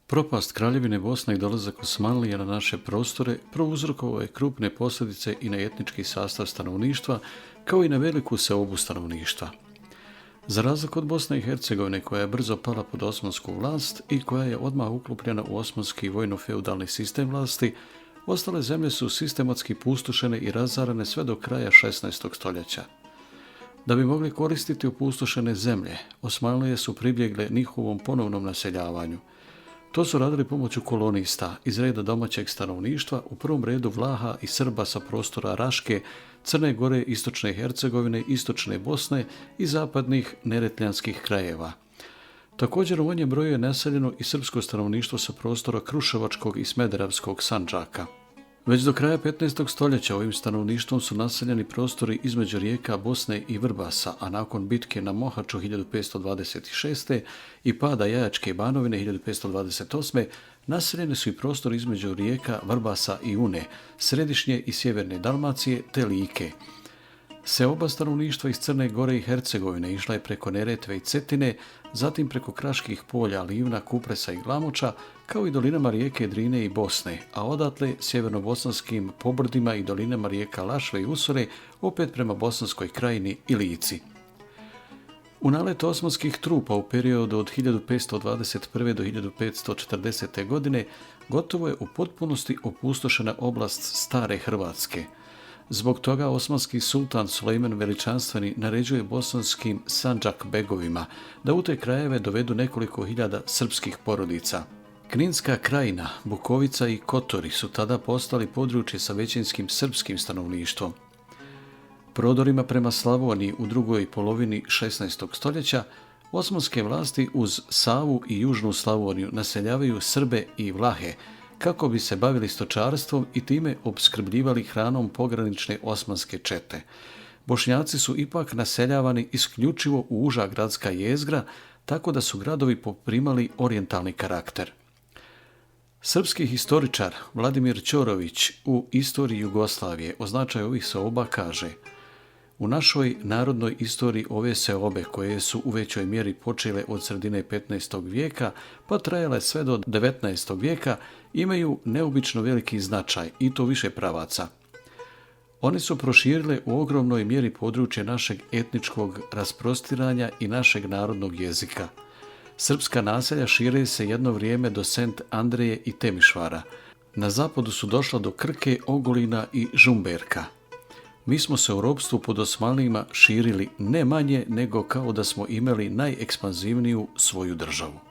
Propast Kraljevine Bosne i dolazak Osmanlija na naše prostore prouzrokovao je krupne posljedice i na etnički sastav stanovništva, kao i na veliku seobu stanovništva. Za razliku od Bosne i Hercegovine, koja je brzo pala pod osmansku vlast i koja je odmah uklopljena u osmanski vojno-feudalni sistem vlasti, ostale zemlje su sistematski pustošene i razarane sve do kraja 16. stoljeća. Da bi mogli koristiti opustošene zemlje, Osmanlije su pribjegle njihovom ponovnom naseljavanju. To su radili pomoću kolonista iz reda domaćeg stanovništva, u prvom redu Vlaha i Srba sa prostora Raške, Crne Gore, istočne Hercegovine, istočne Bosne i zapadnih neretljanskih krajeva. Također u manjem broju je naseljeno i srpsko stanovništvo sa prostora Kruševačkog i Smederevskog Sandžaka. Već do kraja 15. stoljeća ovim stanovništvom su naseljeni prostori između rijeka Bosne i Vrbasa, a nakon bitke na Mohaču 1526. i pada Jajačke Banovine 1528. naseljeni su i prostori između rijeka Vrbasa i Une, središnje i sjeverne Dalmacije te Like. Seoba stanovništva iz Crne Gore i Hercegovine išla je preko Neretve i Cetine, zatim preko kraških polja Livna, Kupresa i Glamoča, kao i dolinama rijeke Drine i Bosne, a odatle sjevernobosanskim pobrdima i dolinama rijeka Lašve i Usore, opet prema Bosanskoj krajini i Lici. U nalet osmanskih trupa u periodu od 1521. do 1540. godine gotovo je u potpunosti opustošena oblast Stare Hrvatske. Zbog toga osmanski sultan Sulejman Veličanstveni naređuje bosanskim Sandžak begovima da u te krajeve dovedu nekoliko hiljada srpskih porodica. Kninska krajina, Bukovica i Kotori su tada postali područje sa većinskim srpskim stanovništvom. Prodorima prema Slavoniji u drugoj polovini 16. stoljeća osmanske vlasti uz Savu i južnu Slavoniju naseljavaju Srbe i Vlahe, kako bi se bavili stočarstvom i time opskrbljivali hranom pogranične osmanske čete. Bošnjaci su ipak naseljavani isključivo u uža gradska jezgra, tako da su gradovi poprimali orijentalni karakter. Srpski historičar Vladimir Ćorović u Istoriji Jugoslavije o značaju ovih seoba kaže: u našoj narodnoj istoriji ove seobe, koje su u većoj mjeri počele od sredine 15. vijeka pa trajale sve do 19. vijeka, imaju neobično veliki značaj i to više pravaca. One su proširile u ogromnoj mjeri područje našeg etničkog rasprostiranja i našeg narodnog jezika. Srpska naselja šire se jedno vrijeme do Sent Andreje i Temišvara. Na zapadu su došla do Krke, Ogulina i Žumberka. Mi smo se u ropstvu pod Osmanlijima širili ne manje nego kao da smo imali najekspanzivniju svoju državu.